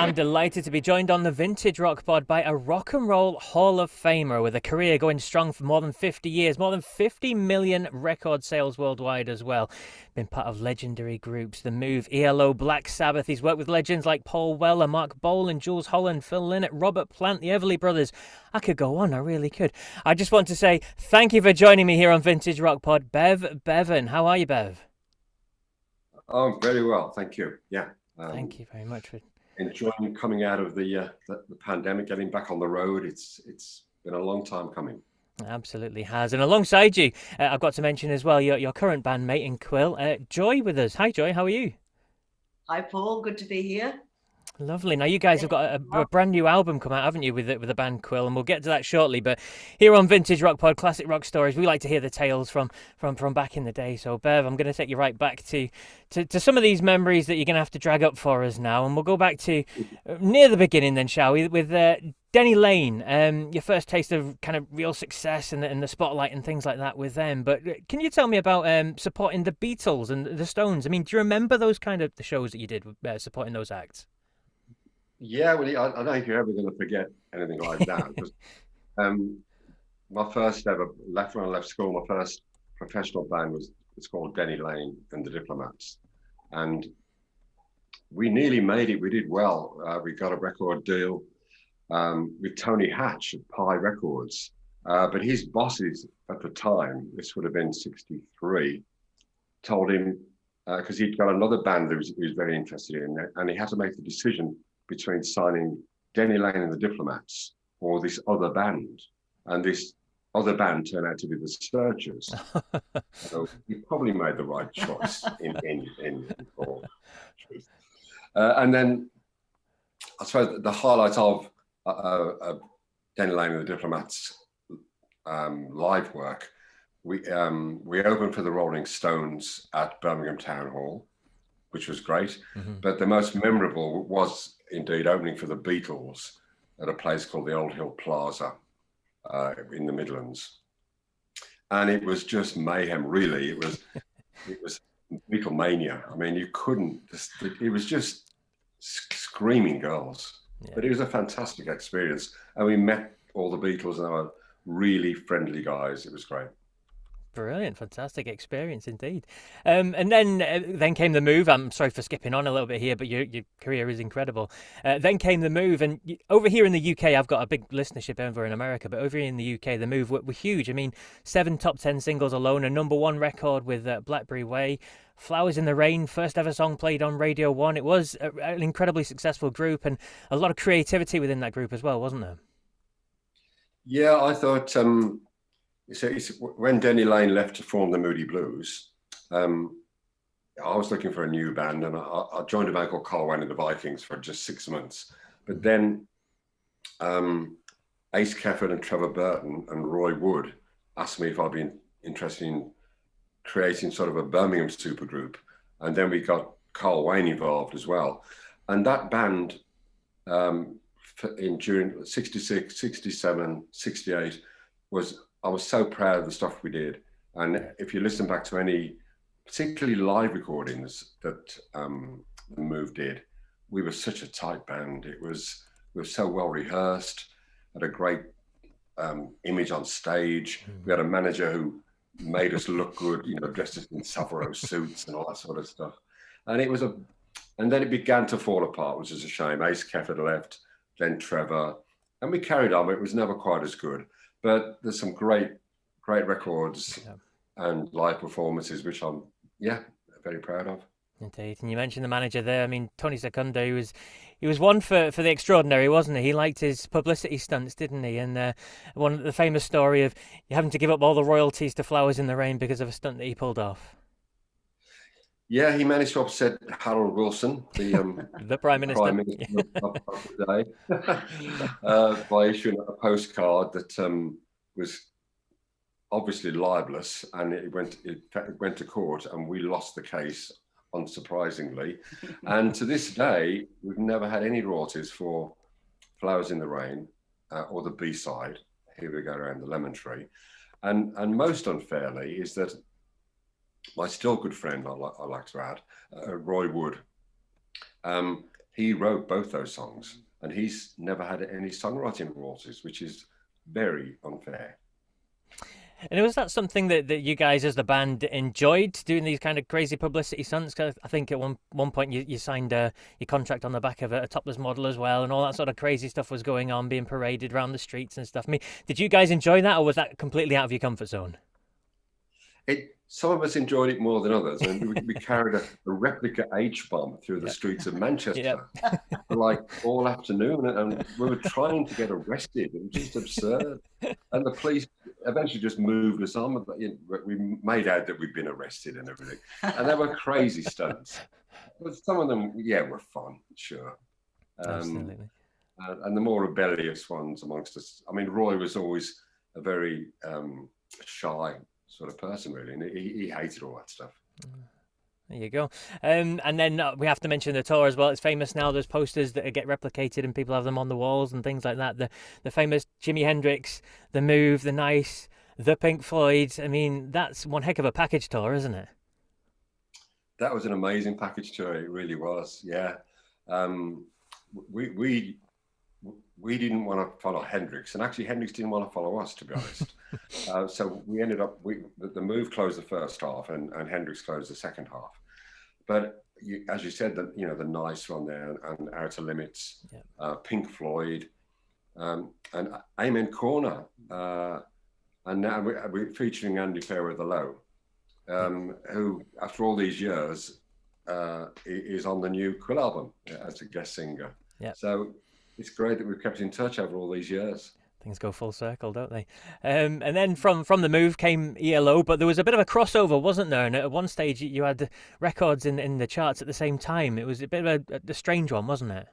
I'm delighted to be joined on the Vintage Rock Pod by a rock and roll Hall of Famer with a career going strong for more than 50 years, more than 50 million record sales worldwide as well. Been part of legendary groups, The Move, ELO, Black Sabbath. He's worked with legends like Paul Weller, Mark Bolan, Jules Holland, Phil Lynott, Robert Plant, the Everly Brothers. I could go on, I really could. I just want to say thank you for joining me here on Vintage Rock Pod. Bevan, how are you, Bev? Oh, very well, thank you. Yeah, Thank you very much for enjoying coming out of the pandemic, getting back on the road. It's been a long time coming. Absolutely has. And alongside you, I've got to mention as well your current bandmate in Quill, Joy, with us. Hi, Joy. How are you? Hi, Paul. Good to be here. Lovely. Now you guys have got a brand new album come out, haven't you, with the band Quill, and we'll get to that shortly. But here on Vintage Rock Pod, Classic Rock Stories, we like to hear the tales from back in the day. So Bev, I'm going to take you right back to some of these memories that you're going to have to drag up for us now, and we'll go back to near the beginning then, shall we? With Denny Lane, your first taste of kind of real success and the spotlight and things like that with them. But can you tell me about supporting the Beatles and the Stones? I mean, do you remember those kind of the shows that you did supporting those acts? Yeah, well, I don't think you're ever going to forget anything like that. Because, my first ever when I left school, my first professional band was called Denny Lane and the Diplomats, and we nearly made it. We did well. We got a record deal with Tony Hatch at Pi Records, but his bosses at the time, this would have been '63, told him because he'd got another band that he was very interested in, and he had to make the decision between signing Denny Lane and the Diplomats or this other band. And this other band turned out to be the Searchers. So he probably made the right choice in all truth. And then I suppose the highlight of Denny Lane and the Diplomats live work, we opened for the Rolling Stones at Birmingham Town Hall, which was great. Mm-hmm. But the most memorable was indeed opening for the Beatles at a place called the Old Hill Plaza in the Midlands. And it was just mayhem, really. It was Beatlemania. I mean, it was just screaming girls. Yeah. But it was a fantastic experience. And we met all the Beatles, and they were really friendly guys. It was great. Brilliant, fantastic experience indeed. And then came the move. I'm sorry for skipping on a little bit here, but your career is incredible. Then came the move, and over here in the UK, I've got a big listenership over in America, but over here in the UK, the move were huge. I mean, 7 top 10 singles alone, a #1 record with Blackberry Way, Flowers in the Rain, first ever song played on Radio 1. It was an incredibly successful group, and a lot of creativity within that group as well, wasn't there? Yeah, I thought... when Denny Lane left to form the Moody Blues, I was looking for a new band, and I joined a band called Carl Wayne and the Vikings for just 6 months. But then Ace Kefford and Trevor Burton and Roy Wood asked me if I'd be interested in creating sort of a Birmingham supergroup. And then we got Carl Wayne involved as well. And that band during 66, 67, 68 I was so proud of the stuff we did. And if you listen back to any, particularly live recordings that the Move did, we were such a tight band. We were so well rehearsed, had a great image on stage. We had a manager who made us look good, dressed us in Savaro suits and all that sort of stuff. And and then it began to fall apart, which is a shame. Ace Kefford left, then Trevor, and we carried on, but it was never quite as good. But there's some great records and live performances, which I'm, very proud of. Indeed. And you mentioned the manager there. I mean, Tony Secondo, he was one for the extraordinary, wasn't he? He liked his publicity stunts, didn't he? And the famous story of having to give up all the royalties to Flowers in the Rain because of a stunt that he pulled off. Yeah, he managed to upset Harold Wilson, the Prime Minister, of the day, by issuing a postcard that was obviously libelous, and it went to court, and we lost the case, unsurprisingly. And to this day, we've never had any royalties for Flowers in the Rain or the B-side, Here We Go Around the Lemon Tree. And most unfairly is that my still good friend, I like to add, Roy Wood, he wrote both those songs, and he's never had any songwriting royalties, which is very unfair. And was that something that you guys as the band enjoyed, doing these kind of crazy publicity stunts? 'Cause I think at one point you signed your contract on the back of a topless model as well, and all that sort of crazy stuff was going on, being paraded around the streets and stuff. I mean, did you guys enjoy that, or was that completely out of your comfort zone? Some of us enjoyed it more than others, and we carried a replica H-bomb through the streets of Manchester for like all afternoon, and we were trying to get arrested. It was just absurd, and the police eventually just moved us on. We made out that we'd been arrested and everything, and they were crazy stunts. But some of them, were fun, sure. Absolutely. And the more rebellious ones amongst us. I mean, Roy was always a very shy sort of person, really, and he hated all that stuff. There you go. And then we have to mention the tour as well. It's famous now. There's posters that get replicated and people have them on the walls and things like that. The famous Jimi Hendrix, The Move, The Nice, The Pink Floyd. I mean, that's one heck of a package tour, isn't it? That was an amazing package tour. It really was. Yeah. We didn't want to follow Hendrix, and actually Hendrix didn't want to follow us, to be honest. So we ended up, the Move closed the first half, and Hendrix closed the second half. But as you said, the Nice one there, and Outer Limits, Pink Floyd, and Amen Corner, and now we're featuring Andy Fairweather Low, who, after all these years, is on the new Quill album as a guest singer. Yeah. So it's great that we've kept in touch over all these years. Things go full circle, don't they? And then from the Move came ELO, but there was a bit of a crossover, wasn't there? And at one stage you had records in the charts at the same time. It was a bit of a strange one, wasn't it?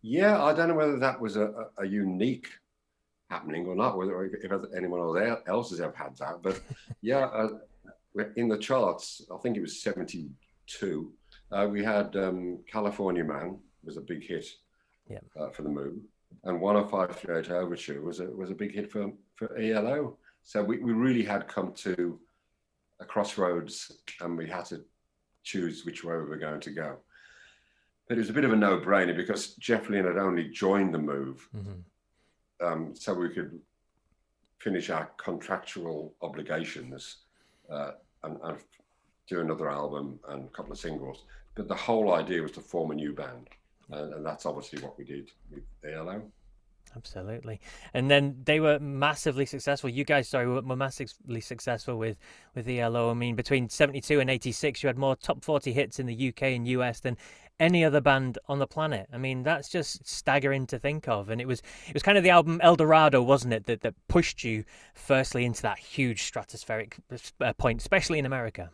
Yeah, I don't know whether that was a unique happening or not, whether if anyone else has ever had that. But in the charts, I think it was 72. We had California Man was a big hit for the Move, and 10538 Overture was a big hit for ELO. So we really had come to a crossroads, and we had to choose which way we were going to go. But it was a bit of a no-brainer because Jeff Lynne had only joined the Move, so we could finish our contractual obligations and do another album and a couple of singles. But the whole idea was to form a new band. And that's obviously what we did with ELO. Absolutely. And then they were massively successful. You guys, were massively successful with ELO. I mean, between 72 and 86, you had more top 40 hits in the UK and US than any other band on the planet. I mean, that's just staggering to think of. And it was kind of the album El Dorado, wasn't it, that pushed you firstly into that huge stratospheric point, especially in America.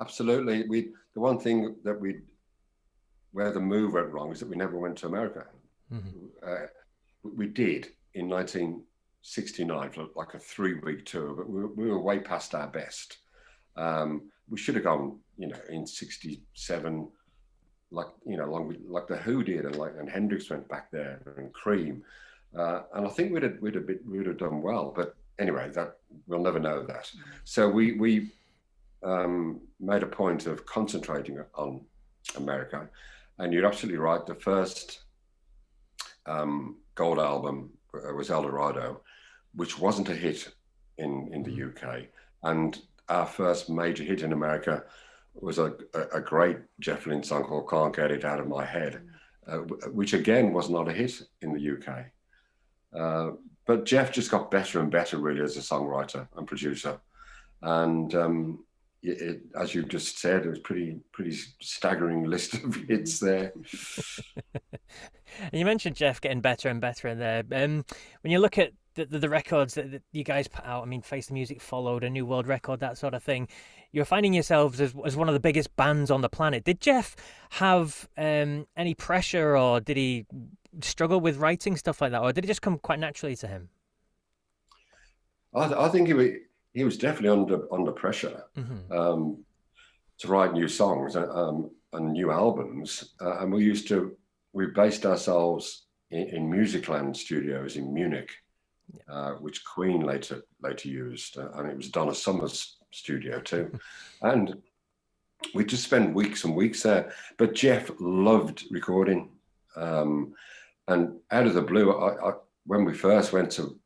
Absolutely. The one thing that where the Move went wrong is that we never went to America. We did in 1969 for like a 3-week tour, but we were way past our best. We should have gone, in 67, like the Who did, and Hendrix went back there, and Cream, and I think we'd have done well. But anyway, that we'll never know that. So we made a point of concentrating on America. And you're absolutely right. The first gold album was El Dorado, which wasn't a hit in the UK. And our first major hit in America was a great Jeff Lynne song called Can't Get It Out of My Head, which again was not a hit in the UK. But Jeff just got better and better, really, as a songwriter and producer. And as you just said, it was pretty staggering list of hits there. And you mentioned Jeff getting better and better in there. When you look at the records that you guys put out, I mean, Face the Music followed, a new world record, that sort of thing. You're finding yourselves as one of the biggest bands on the planet. Did Jeff have any pressure, or did he struggle with writing stuff like that, or did it just come quite naturally to him? I think he was definitely under pressure to write new songs and new albums. And we based ourselves in Musicland Studios in Munich, which Queen later used, and it was Donna Summer's studio too. And we just spend weeks and weeks there. But Jeff loved recording. And out of the blue, when we first went to,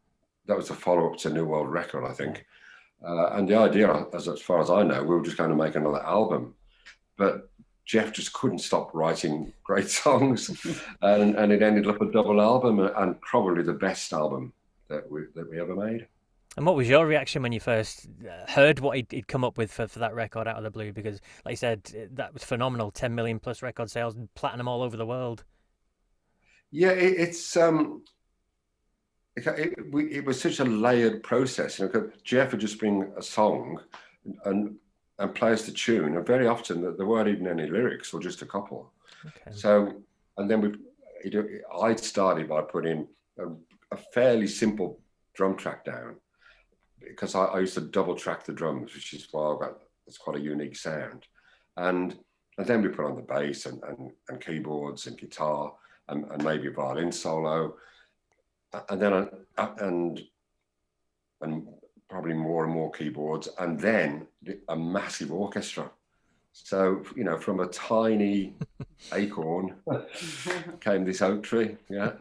that was a follow-up to New World Record, I think. And the idea, as far as I know, we were just going to make another album. But Jeff just couldn't stop writing great songs. and it ended up a double album, and probably the best album that we ever made. And what was your reaction when you first heard what he'd come up with for that record out of the blue? Because, like you said, that was phenomenal. 10 million plus record sales, platinum all over the world. Yeah, it was such a layered process. You know, Jeff would just bring a song and play us the tune, and very often there weren't even any lyrics, or just a couple. Okay. So, and then I'd started by putting a fairly simple drum track down, because I used to double track the drums, which is why it's quite a unique sound. And then we put on the bass and keyboards and guitar and maybe a violin solo, and then and probably more and more keyboards, and then a massive orchestra. So, you know, from a tiny acorn came this oak tree. Yeah.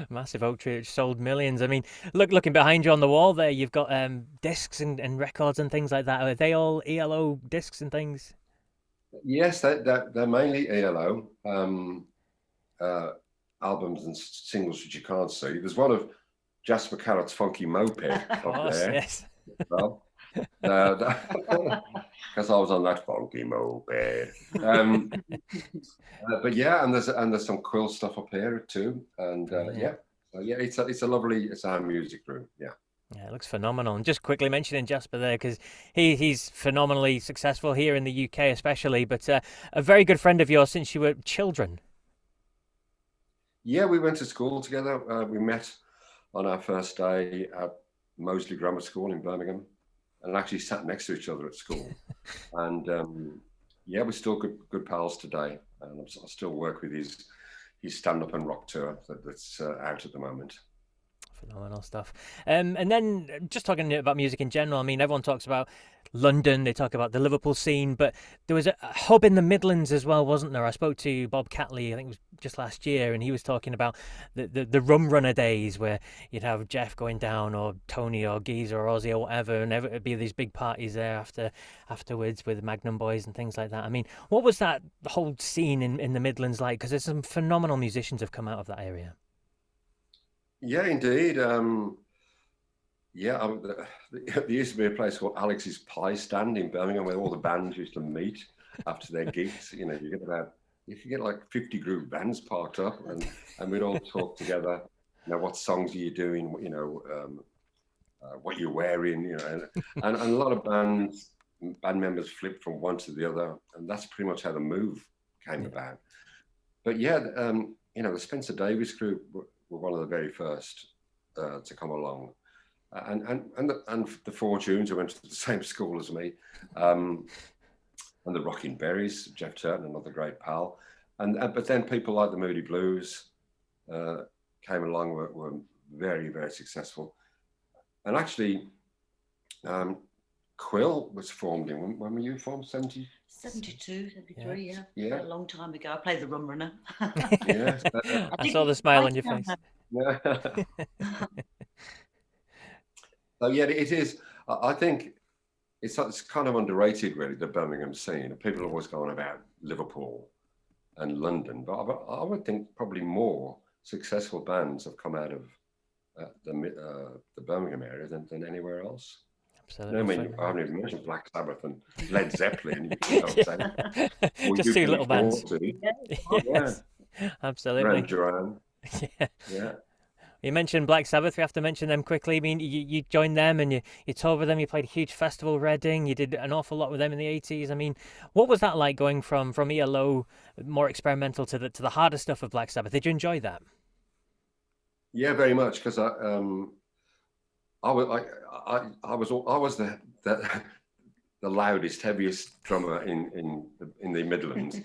Massive oak tree which sold millions. I mean, looking behind you on the wall there, you've got discs and records and things like that. Are they all ELO discs and things? Yes, they're mainly ELO albums and singles which you can't see. There's one of Jasper Carrot's Funky Moped up there. Yes. Because I was on that funky moped. But yeah, and there's some Quill stuff up here too. And it's our music room. Yeah. Yeah, it looks phenomenal. And just quickly mentioning Jasper there, because he's phenomenally successful here in the UK especially, but a very good friend of yours since you were children. Yeah, we went to school together. We met on our first day at Moseley Grammar School in Birmingham, and actually sat next to each other at school. And we're still good pals today. And I still work with his stand-up and rock tour that's out at the moment. Phenomenal stuff. And then just talking about music in general, I mean, everyone talks about London, they talk about the Liverpool scene, but there was a hub in the Midlands as well, wasn't there? I spoke to Bob Catley, I think it was just last year, and he was talking about the Rum Runner days where you'd have Jeff going down, or Tony or Geezer or Ozzy or whatever, and it'd be these big parties there afterwards with Magnum Boys and things like that. I mean, what was that whole scene in the Midlands like? Because there's some phenomenal musicians have come out of that area. Yeah, indeed. There used to be a place called Alex's Pie Stand in Birmingham where all the bands used to meet after their gigs. You know, you could get like 50 group bands parked up, and we'd all talk together. You know, what songs are you doing? You know, what you're wearing. You know, and a lot of band members flipped from one to the other, and that's pretty much how the move came about. But yeah, you know, the Spencer Davis group were one of the very first to come along. And the Fortunes, who went to the same school as me, and the Rocking Berries, Jeff Turton, another great pal, but then people like the Moody Blues came along, were very, very successful, and actually Quill was formed in, when were you formed? 72, 73, yeah. A long time ago. I played the Rum Runner. Yeah, I saw the smile on your face. Yeah. So yeah, it is. I think it's kind of underrated, really, the Birmingham scene. People are always going about Liverpool and London, but I would think probably more successful bands have come out of the Birmingham area than anywhere else. Absolutely. I mean, I haven't even mentioned Black Sabbath and Led Zeppelin. Just two little bands. Yes. Absolutely. Duran. Yeah. You mentioned Black Sabbath. We have to mention them quickly. I mean, you joined them and you toured with them. You played a huge festival, Reading. You did an awful lot with them in the 80s. I mean, what was that like, going from ELO, more experimental, to the harder stuff of Black Sabbath? Did you enjoy that? Yeah, very much, because I was the loudest, heaviest drummer in the Midlands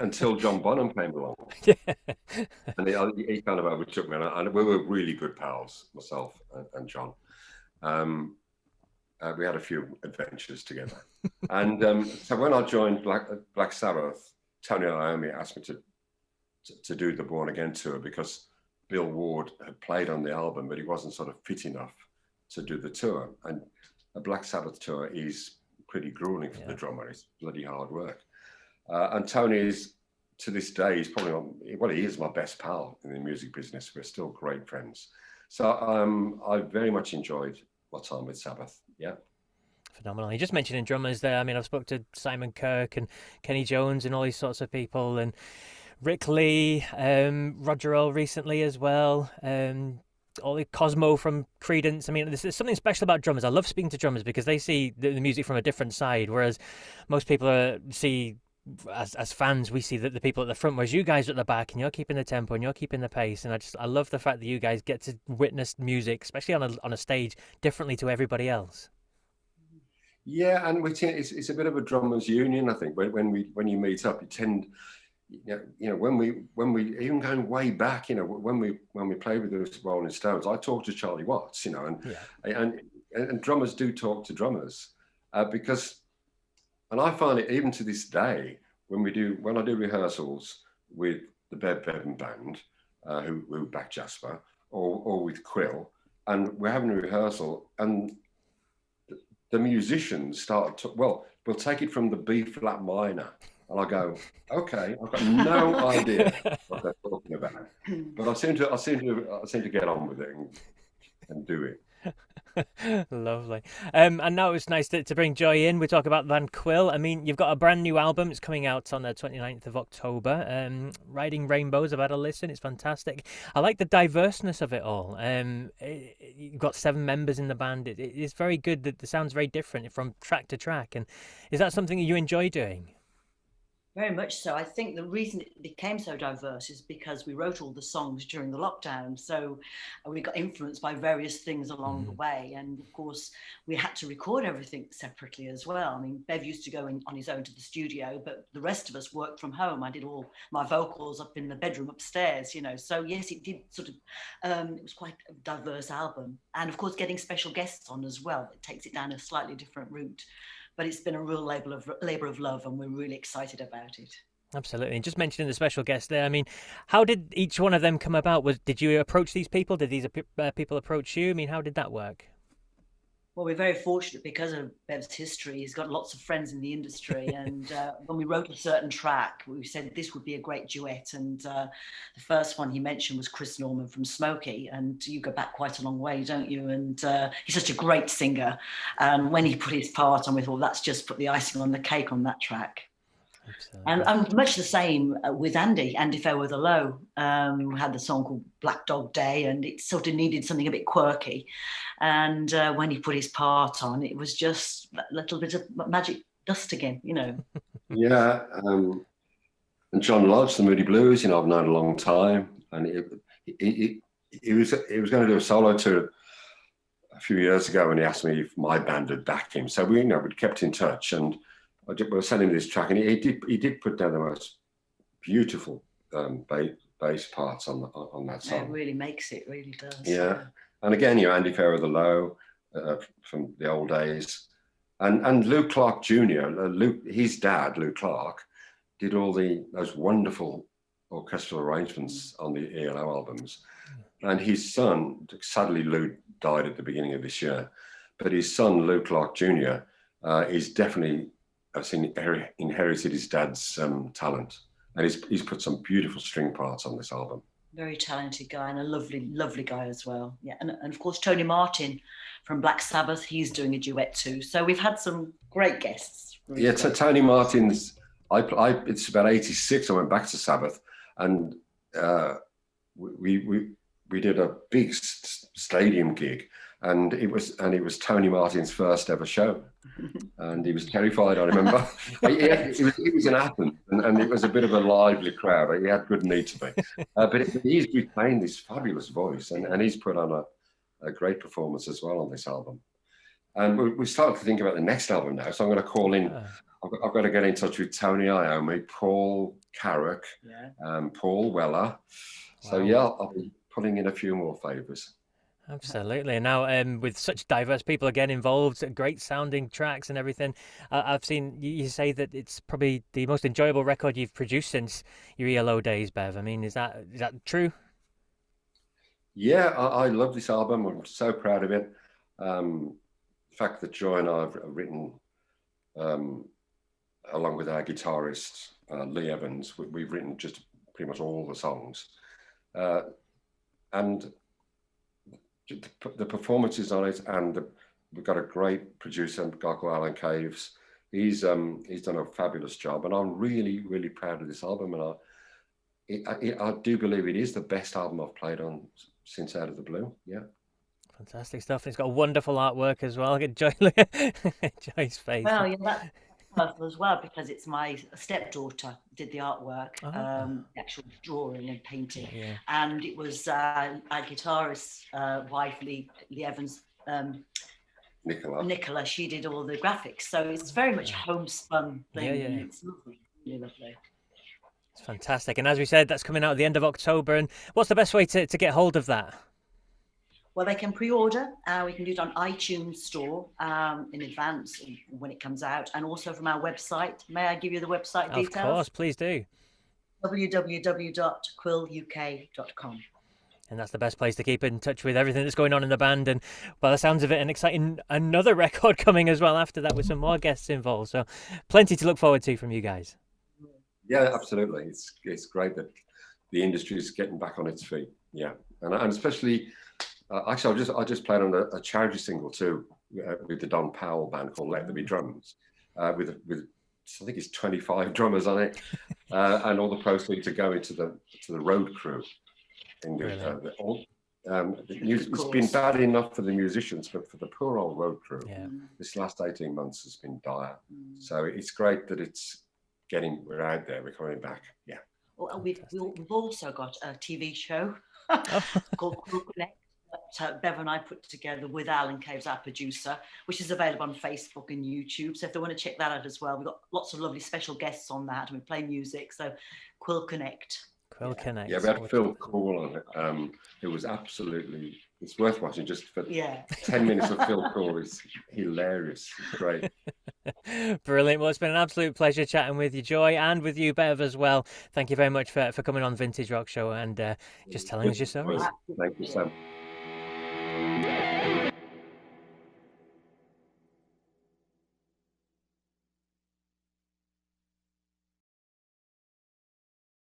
until John Bonham came along. Yeah. And he kind of overtook me, and we were really good pals, myself and John. We had a few adventures together. And so when I joined Black Sabbath, Tony Iommi asked me to do the Born Again tour because Bill Ward had played on the album, but he wasn't sort of fit enough to do the tour. And a Black Sabbath tour is pretty grueling for the drummer. It's bloody hard work. And Tony is, to this day, he's probably, well, he is my best pal in the music business. We're still great friends. So I very much enjoyed my time with Sabbath. Yeah. Phenomenal. You just mentioning drummers there. I mean, I've spoke to Simon Kirk and Kenny Jones and all these sorts of people, and Rick Lee, Roger Earl recently as well. All the Cosmo from Creedence. I mean, there's something special about drummers. I love speaking to drummers because they see the music from a different side, whereas most people see, as fans, we see the people at the front, whereas you guys are at the back and you're keeping the tempo and you're keeping the pace. And I love the fact that you guys get to witness music, especially on a stage, differently to everybody else. Yeah, and it's a bit of a drummers' union, I think. When you meet up, you tend, when we even going way back, when we played with the Rolling Stones, I talked to Charlie Watts, and drummers do talk to drummers because, and I find it even to this day when I do rehearsals with the Bevan band, who back Jasper, or with Quill, and we're having a rehearsal and the musicians start to, we'll take it from the B flat minor. And I go, okay, I've got no idea what they're talking about. But I seem to get on with it and do it. Lovely. And now it's nice to bring Joy in. We talk about Van Quill. I mean, you've got a brand new album. It's coming out on the 29th of October. Riding Rainbows, I've had a listen. It's fantastic. I like the diverseness of it all. You've got 7 members in the band. It's very good. The sound's very different from track to track. And is that something that you enjoy doing? Very much so. I think the reason it became so diverse is because we wrote all the songs during the lockdown. So we got influenced by various things along the way. And of course, we had to record everything separately as well. I mean, Bev used to go on his own to the studio, but the rest of us worked from home. I did all my vocals up in the bedroom upstairs, So yes, it did sort of, it was quite a diverse album. And of course, getting special guests on as well, it takes it down a slightly different route. But it's been a real labor of love, and we're really excited about it. Absolutely. And just mentioning the special guest there, I mean, how did each one of them come about? Did you approach these people? Did these people approach you? I mean, how did that work? Well, we're very fortunate because of Bev's history. He's got lots of friends in the industry. And when we wrote a certain track, we said this would be a great duet. And the first one he mentioned was Chris Norman from Smokey. And you go back quite a long way, don't you? And he's such a great singer. And when he put his part on, we thought, that's just put the icing on the cake on that track. And much the same with Andy Fairweather Low. We had the song called Black Dog Day, and it sort of needed something a bit quirky. And when he put his part on, it was just a little bit of magic dust again, Yeah, and John Lodge, the Moody Blues, I've known a long time, and he was going to do a solo tour a few years ago, and he asked me if my band had backed him. So we kept in touch, and we were sending him this track, and he did put down the most beautiful bass parts on that song. It really makes it, really does. Yeah. And again, Andy Fairweather Low from the old days, and Luke Clark Jr. His dad, Luke Clark, did all those wonderful orchestral arrangements on the ELO albums, and his son, sadly, Luke died at the beginning of this year, but his son, Luke Clark Jr., is definitely, I've seen, inherited his dad's talent, and he's put some beautiful string parts on this album. Very talented guy, and a lovely, lovely guy as well. Yeah, and of course Tony Martin from Black Sabbath, he's doing a duet too. So we've had some great guests. Really Tony Martin's. It's about '86. I went back to Sabbath, and we did a big stadium gig. And it was Tony Martin's first ever show, and he was terrified. I remember it was in Athens, and it was a bit of a lively crowd. He had good need to be, but he's retained this fabulous voice, and he's put on a great performance as well on this album. And we started to think about the next album now, so I'm going to call in. I've got to get in touch with Tony Iommi, Paul Carrick, Paul Weller. So I'll be pulling in a few more favours. Absolutely. And now, with such diverse people again involved, great sounding tracks and everything, I've seen you say that it's probably the most enjoyable record you've produced since your ELO days, Bev. I mean, is that true? Yeah, I love this album. I'm so proud of it. The fact that Joy and I have written, um, along with our guitarist Lee Evans, we've written just pretty much all the songs, and the performances on it, and we've got a great producer, a guy called Alan Caves. He's done a fabulous job, and I'm really, really proud of this album. And I do believe it is the best album I've played on since Out of the Blue. Yeah. Fantastic stuff. It's got wonderful artwork as well. Get Joy, Joy's face. Well, yeah, that's personal as well, because it's my stepdaughter did the artwork, the actual drawing and painting, and it was our guitarist's wife, Lee Evans, Nicola. She did all the graphics, so it's very much homespun thing. It's lovely, really lovely. It's fantastic. And as we said, that's coming out at the end of October. And what's the best way to get hold of that? Well, they can pre-order. We can do it on iTunes Store in advance when it comes out, and also from our website. May I give you the website details? Of course, please do. www.quilluk.com. And that's the best place to keep in touch with everything that's going on in the band. And by the sounds of it, an exciting another record coming as well after that with some more guests involved. So plenty to look forward to from you guys. Yeah, absolutely. It's great that the industry is getting back on its feet. Yeah, and especially. Actually, I just played on a charity single too with the Don Powell band called Let There Be Drums, with I think it's 25 drummers on it, and all the proceeds are going to the road crew. It's been bad enough for the musicians, but for the poor old road crew, this last 18 months has been dire. So it's great that we're out there, we're coming back. Yeah. Well, we've also got a TV show called Connect. Bevan and I put together with Alan Caves, our producer, which is available on Facebook and YouTube. So if they want to check that out as well, we've got lots of lovely special guests on that, and we play music. So Quill Connect. Connect. Yeah, we had Phil Cool on it. It was it's worth watching just for 10 minutes of Phil Cool. Is hilarious. It's great. Brilliant. Well, it's been an absolute pleasure chatting with you, Joy, and with you, Bev, as well. Thank you very much for coming on Vintage Rock Show and just telling us your stories. Thank you, Sam.